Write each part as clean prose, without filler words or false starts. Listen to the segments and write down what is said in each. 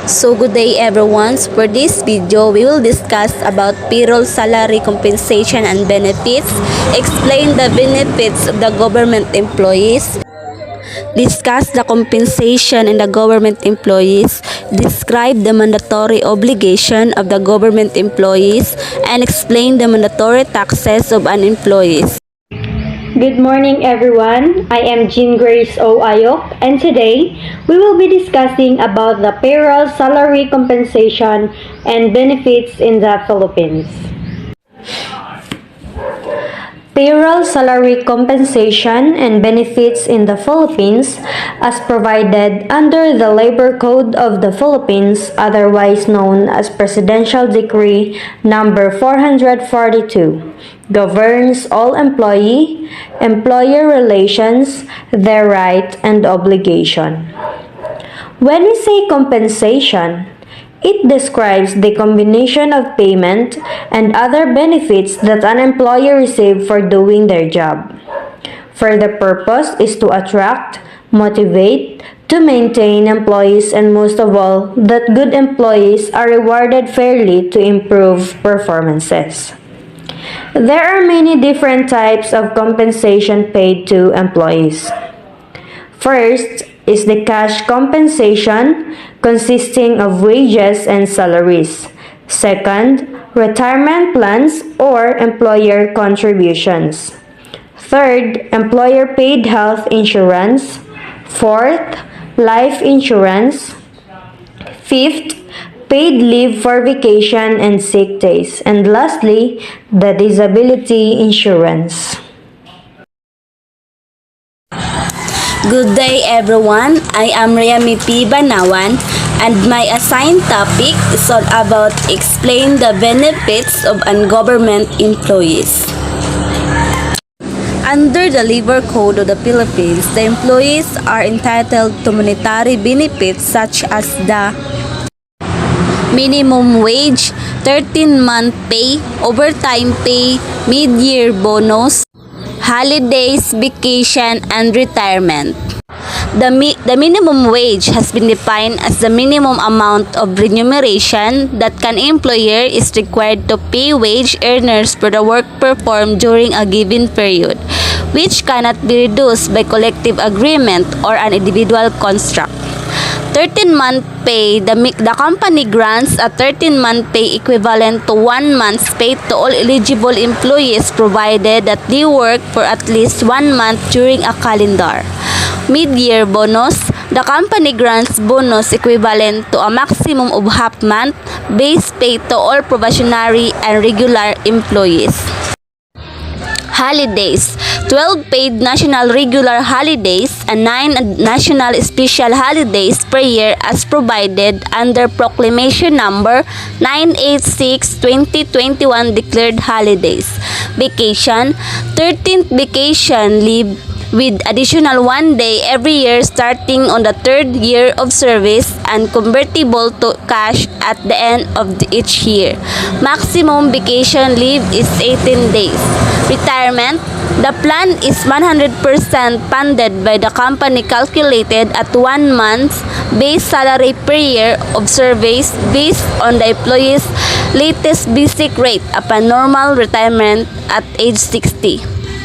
So good day everyone. For this video, we will discuss about payroll salary compensation and benefits, explain the benefits of the government employees, discuss the compensation in the government employees, describe the mandatory obligation of the government employees, and explain the mandatory taxes of an employees. Good morning, everyone. I am Jean Grace O. Ayok, and today we will be discussing about the payroll salary compensation and benefits in the Philippines. Payroll salary compensation and benefits in the Philippines as provided under the Labor Code of the Philippines, otherwise known as Presidential Decree Number 442, governs all employer relations, their right and obligation. When we say compensation, it describes the combination of payment and other benefits that an employer receives for doing their job. For the purpose is to attract, motivate, to maintain employees, and most of all, that good employees are rewarded fairly to improve performances. There are many different types of compensation paid to employees. First is the cash compensation consisting of wages and salaries. Second, retirement plans or employer contributions. Third, employer paid health insurance. Fourth, life insurance. Fifth, paid leave for vacation and sick days. And lastly, the disability insurance. Good day everyone. I am Riami P. Banawan and my assigned topic is all about explain the benefits of government employees. Under the Labor Code of the Philippines, the employees are entitled to monetary benefits such as the minimum wage, 13-month pay, overtime pay, mid-year bonus, holidays, vacation, and retirement. The minimum wage has been defined as the minimum amount of remuneration that an employer is required to pay wage earners for the work performed during a given period, which cannot be reduced by collective agreement or an individual contract. 13-month pay, the company grants a 13-month pay equivalent to 1 month's pay to all eligible employees provided that they work for at least 1 month during a calendar. Mid-year bonus, the company grants bonus equivalent to a maximum of half-month base pay to all probationary and regular employees. Holidays, 12 paid national regular holidays and 9 national special holidays per year as provided under Proclamation Number 986/2021 declared holidays. Vacation, 13th vacation leave with additional 1 day every year starting on the 3rd year of service and convertible to cash at the end of each year. Maximum vacation leave is 18 days. Retirement, the plan is 100% funded by the company calculated at 1 month's base salary per year of service based on the employee's latest basic rate upon normal retirement at age 60.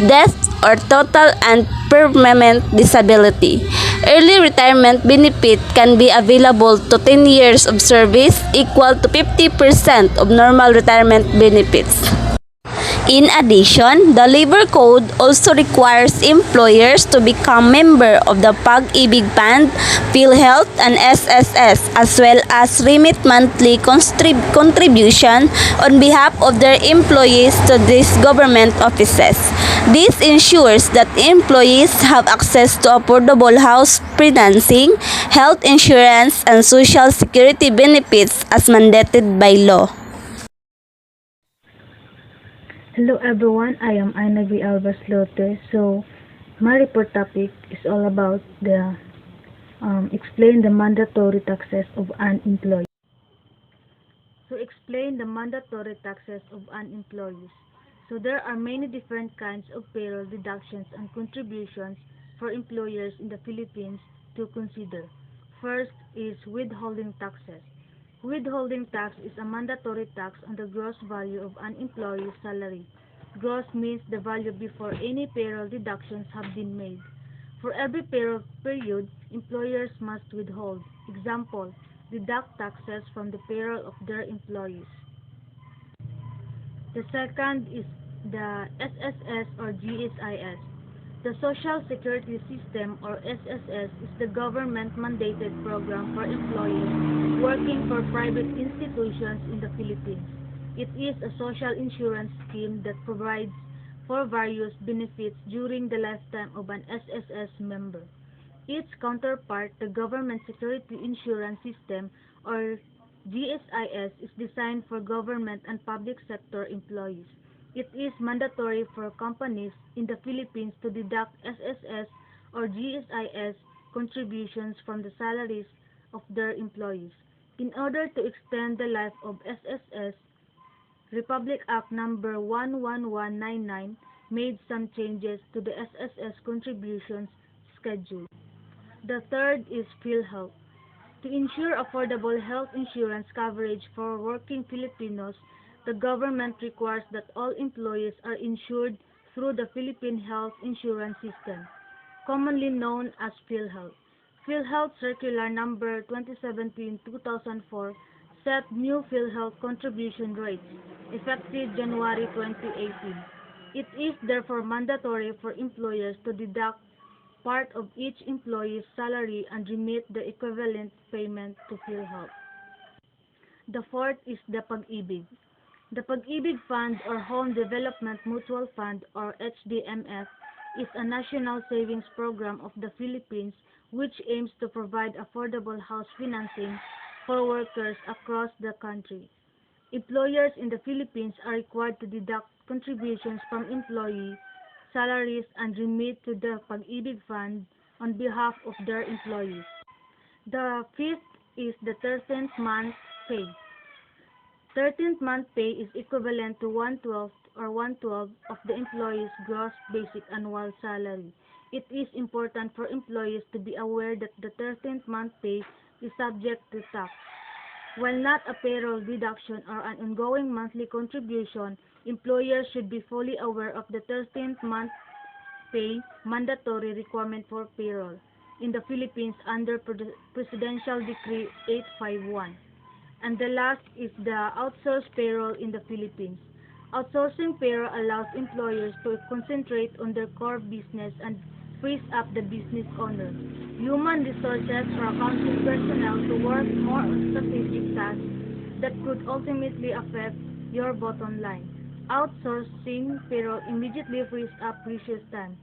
Death or total and permanent disability. Early retirement benefit can be available to 10 years of service equal to 50% of normal retirement benefits. In addition, the Labor Code also requires employers to become member of the Pag-ibig Fund, PhilHealth, and SSS, as well as remit monthly contribution on behalf of their employees to these government offices. This ensures that employees have access to affordable house financing, health insurance, and social security benefits as mandated by law. Hello everyone, I am Anavi Alvas Lote. So, my report topic is all about the explain the mandatory taxes of an employee. So, explain the mandatory taxes of an employee. So, there are many different kinds of payroll deductions and contributions for employers in the Philippines to consider. First is withholding taxes. Withholding tax is a mandatory tax on the gross value of an employee's salary. Gross means the value before any payroll deductions have been made. For every payroll period, employers must withhold. Example, deduct taxes from the payroll of their employees. The second is the SSS or GSIS. The Social Security System or SSS is the government-mandated program for employees working for private institutions in the Philippines. It is a social insurance scheme that provides for various benefits during the lifetime of an SSS member. Its counterpart, the Government Security Insurance System or GSIS, is designed for government and public sector employees. It is mandatory for companies in the Philippines to deduct SSS or GSIS contributions from the salaries of their employees. In order to extend the life of SSS, Republic Act Number 11199 made some changes to the SSS contributions schedule. The third is PhilHealth. To ensure affordable health insurance coverage for working Filipinos, the government requires that all employees are insured through the Philippine Health Insurance System, commonly known as PhilHealth. PhilHealth Circular Number 2017-2004 set new PhilHealth contribution rates effective January 2018. It is therefore mandatory for employers to deduct part of each employee's salary and remit the equivalent payment to PhilHealth. The fourth is the Pag-ibig. The Pag-ibig Fund or Home Development Mutual Fund or HDMF is a national savings program of the Philippines which aims to provide affordable house financing for workers across the country. Employers in the Philippines are required to deduct contributions from employee salaries and remit to the Pag-ibig Fund on behalf of their employees. The fifth is the 13th month pay. 13th month pay is equivalent to 1/12 or 1/12 of the employee's gross basic annual salary. It is important for employees to be aware that the 13th month pay is subject to tax. While not a payroll deduction or an ongoing monthly contribution, employers should be fully aware of the 13th month pay mandatory requirement for payroll in the Philippines under Presidential Decree 851. And the last is the outsourced payroll in the Philippines. Outsourcing payroll allows employers to concentrate on their core business and frees up the business owner, human resources or accounting personnel to work more on strategic tasks that could ultimately affect your bottom line. Outsourcing payroll immediately frees up precious time.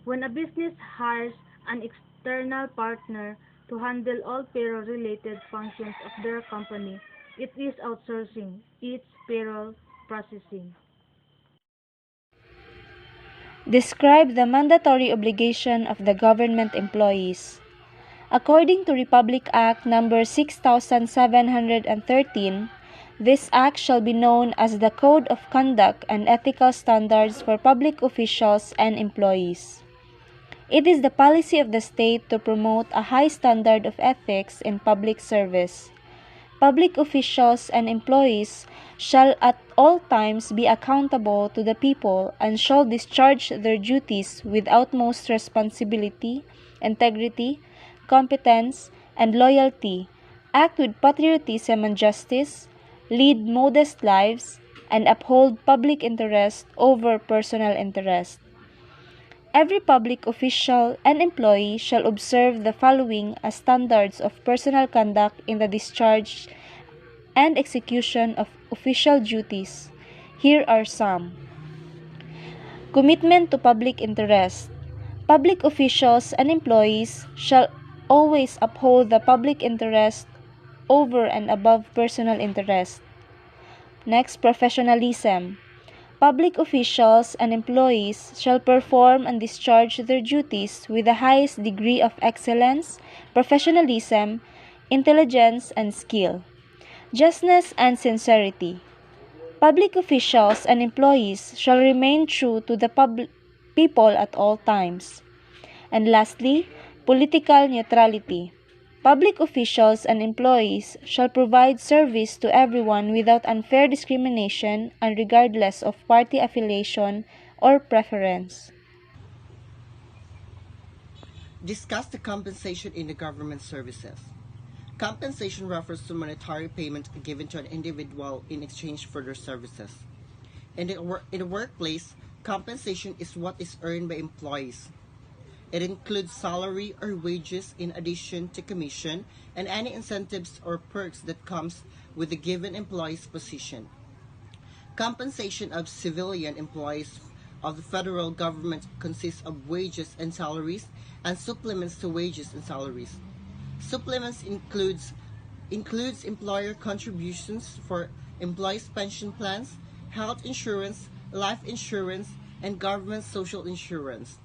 When a business hires an external partner to handle all payroll-related functions of their company, it is outsourcing its payroll processing. Describe the mandatory obligation of the government employees. According to Republic Act Number 6713, this act shall be known as the Code of Conduct and Ethical Standards for Public Officials and Employees. It is the policy of the state to promote a high standard of ethics in public service. Public officials and employees shall at all times be accountable to the people and shall discharge their duties with utmost responsibility, integrity, competence, and loyalty, act with patriotism and justice, lead modest lives, and uphold public interest over personal interest. Every public official and employee shall observe the following as standards of personal conduct in the discharge and execution of official duties. Here are some. Commitment to public interest. Public officials and employees shall always uphold the public interest over and above personal interest. Next, professionalism. Public officials and employees shall perform and discharge their duties with the highest degree of excellence, professionalism, intelligence, and skill. Justness and sincerity. Public officials and employees shall remain true to the people at all times. And lastly, political neutrality. Public officials and employees shall provide service to everyone without unfair discrimination and regardless of party affiliation or preference. Discuss the compensation in the government services. Compensation refers to monetary payment given to an individual in exchange for their services. In the workplace, compensation is what is earned by employees. It includes salary or wages in addition to commission and any incentives or perks that comes with the given employee's position. Compensation of civilian employees of the federal government consists of wages and salaries and supplements to wages and salaries. Supplements includes employer contributions for employees' pension plans, health insurance, life insurance, and government social insurance.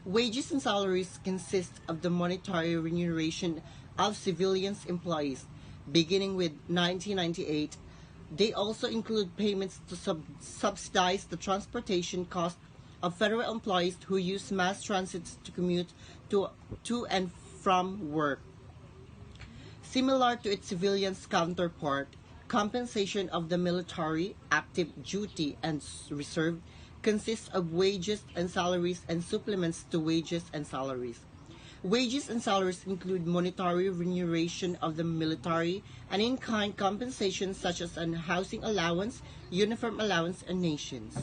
Wages and salaries consist of the monetary remuneration of civilians employees. Beginning with 1998, they also include payments to subsidize the transportation cost of federal employees who use mass transit to commute to and from work. Similar to its civilians counterpart, compensation of the military, active duty, and reserve consists of wages and salaries and supplements to wages and salaries. Wages and salaries include monetary remuneration of the military and in-kind compensation such as an housing allowance, uniform allowance, and nations.